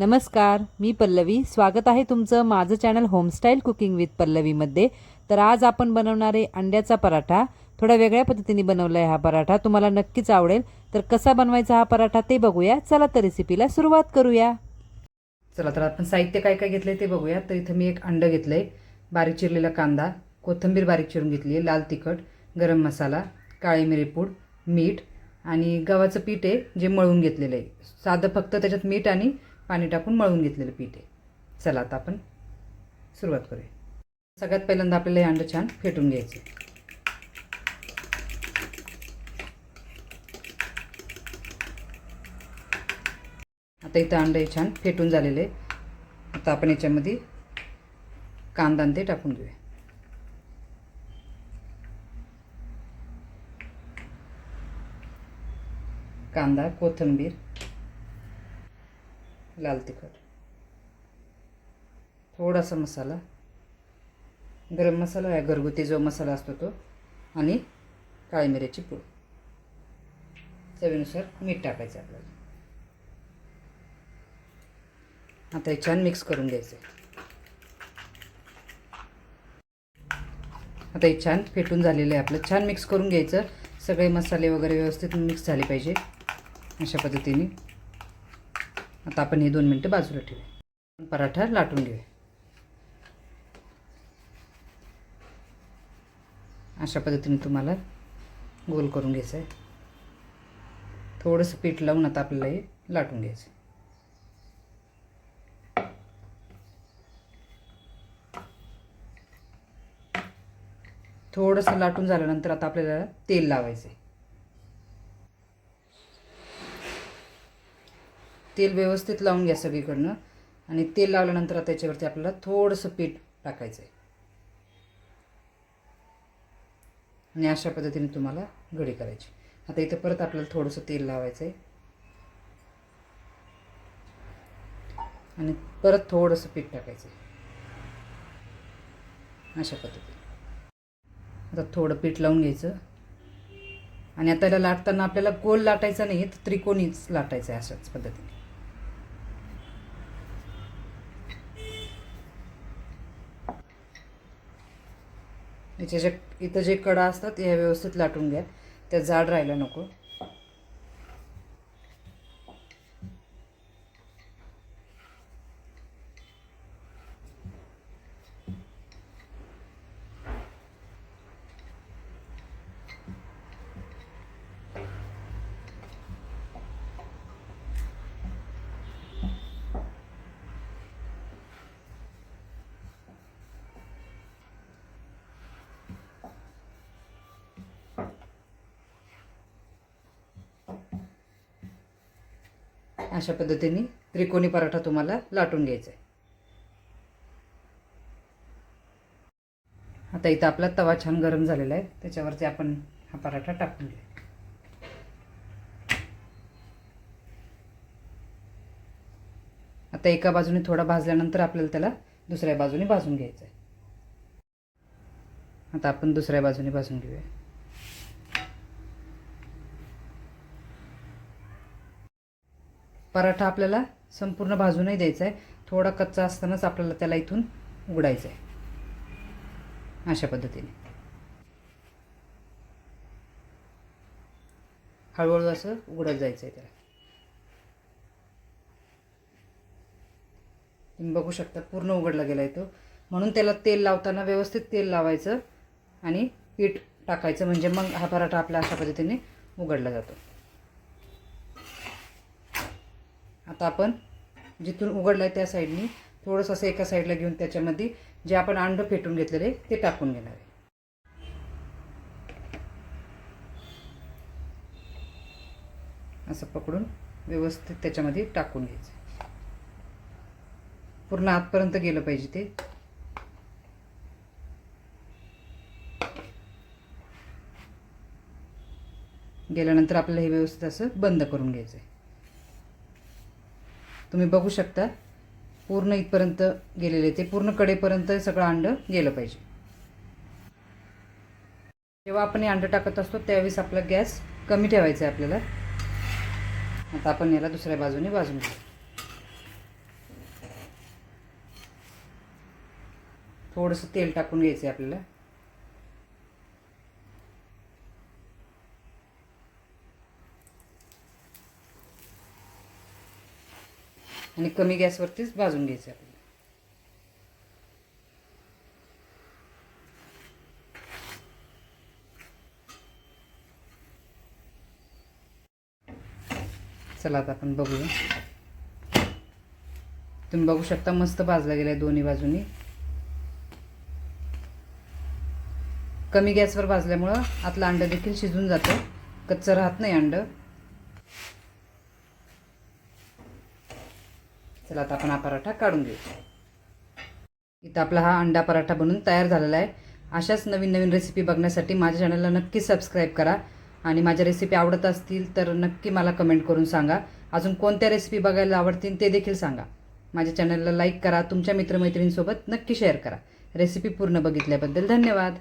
नमस्कार, मी पल्लवी. स्वागत आहे तुमचं माझं चॅनल होमस्टाईल कुकिंग विथ पल्लवीमध्ये. तर आज आपण बनवणार आहे अंड्याचा पराठा. थोडा वेगळ्या पद्धतीने बनवला आहे हा पराठा. तुम्हाला नक्कीच आवडेल. तर कसा बनवायचा हा पराठा ते बघूया. चला तर रेसिपीला सुरुवात करूया. चला तर आपण साहित्य काय काय घेतलंय ते बघूया. तर इथं मी एक अंडं घेतलंय, बारीक चिरलेला कांदा, कोथिंबीर बारीक चिरून घेतली आहे, लाल तिखट, गरम मसाला, काळी मिरीपूड, मीठ आणि गव्हाचं पीठ आहे जे मळून घेतलेलं आहे. साधं फक्त त्याच्यात मीठ आणि पाणी टाकून मळून घेतलेलं पीठ आहे. चला आता आपण सुरुवात करूया. सगळ्यात पहिल्यांदा आपल्याला हे अंडं छान फेटून घ्यायचं. आता इथं अंडे छान फेटून झालेले. आता आपण याच्यामध्ये कांदा ते टाकून घेऊया. कांदा, कोथिंबीर, लाल तिखट, थोडासा मसाला, गरम मसाला आहे घरगुती जो मसाला असतो तो, आणि काळी मिऱ्याची पूड, चवीनुसार मीठ टाकायचं आपल्याला. आता हे छान मिक्स करून घ्यायचं. आता हे छान फेटून झालेलं आहे आपलं. छान मिक्स करून घ्यायचं. सगळे मसाले वगैरे व्यवस्थित मिक्स झाले पाहिजे अशा पद्धतीने. आता आपण हे 2 मिनटं बाजूला ठेवूया. पराठा लाटून घेऊया. अशा पद्धतीने तुम्हाला गोल करून घ्यायचं आहे. थोडंसं पीठ लावून आता आपल्याला हे लाटून घ्यायचं. थोडंसं लाटून झाल्यानंतर आता आपल्याला तेल लावायचं आहे. तेल व्यवस्थित लावून घ्या सगळीकडनं. आणि तेल लावल्यानंतर आता त्याच्यावरती आपल्याला थोडंसं पीठ टाकायचं आहे. आणि अशा पद्धतीने तुम्हाला घडी करायची. आता इथं परत आपल्याला थोडंसं तेल लावायचं आहे आणि परत थोडंसं पीठ टाकायचं आहे. अशा पद्धतीने आता थोडं पीठ लावून घ्यायचं. आणि आता याला लाटताना आपल्याला गोल लाटायचा नाही, तर त्रिकोणीच लाटायचं आहे अशाच पद्धतीने. याच्या इथं जे कडा असतात हे व्यवस्थित लाटून घ्या. त्या जाड राहायला नको. अशा पद्धतीने त्रिकोणी पराठा तुम्हाला लाटून घ्यायचा आहे. आता इथं आपला तवा छान गरम झालेला आहे. त्याच्यावरती आपण हा पराठा टाकून घेऊ. आता एका बाजूने थोडा भाजल्यानंतर आपल्याला त्याला दुसऱ्या बाजूने भाजून घ्यायचं आहे. आता आपण दुसऱ्या बाजूने भाजून घेऊया. पराठा आपल्याला संपूर्ण भाजून नाही द्यायचा आहे. थोडा कच्चा असतानाच आपल्याला त्याला इथून उघडायचं आहे. अशा पद्धतीने हळूहळू असं उघडत जायचं आहे त्याला. तुम्ही बघू शकता पूर्ण उघडला गेला आहे तो. म्हणून त्याला तेल लावताना व्यवस्थित तेल लावायचं आणि पीठ टाकायचं, म्हणजे मग हा पराठा आपला अशा पद्धतीने उघडला जातो. आता आपण जिथून उघडला आहे त्या साईडनी थोडंसं असं एका साईडला घेऊन त्याच्यामध्ये जे आपण अंडं फेटून घेतलेलं आहे ते टाकून घेणार आहे. असं पकडून व्यवस्थित त्याच्यामध्ये टाकून घ्यायचं. पूर्ण आतपर्यंत गेलं पाहिजे ते. गेल्यानंतर आपल्याला हे व्यवस्थित असं बंद करून घ्यायचं आहे. तुम्ही बघू शकता पूर्ण इथपर्यंत गेलेले, ते पूर्ण कडेपर्यंत सगळं अंडं गेलं पाहिजे. जेव्हा आपण हे अंडं टाकत असतो त्यावेळेस आपला गॅस कमी ठेवायचा आहे आपल्याला. आता आपण याला दुसऱ्या बाजूने भाजून घेऊ. थोडंसं तेल टाकून घ्यायचं आहे आपल्याला. आणि कमी गॅसवरतीच भाजून घ्यायचं आपल्याला. चला आता आपण बघूया. तुम्ही बघू शकता मस्त भाजला गेला आहे दोन्ही बाजूनी. कमी गॅसवर भाजल्यामुळं आतलं अंडं देखील शिजून जातं, कच्चं राहत नाही अंडं. चला आता आपण हा पराठा काढून घेऊ. इथं आपला हा अंडा पराठा बनून तयार झालेला आहे. अशाच नवीन नवीन रेसिपी बघण्यासाठी माझ्या चॅनलला नक्की सबस्क्राईब करा आणि माझ्या रेसिपी आवडत असतील तर नक्की मला कमेंट करून सांगा. अजून कोणत्या रेसिपी बघायला आवडतील ते देखील सांगा. माझ्या चॅनलला लाईक करा, तुमच्या मित्रमैत्रिणींसोबत नक्की शेअर करा. रेसिपी पूर्ण बघितल्याबद्दल धन्यवाद.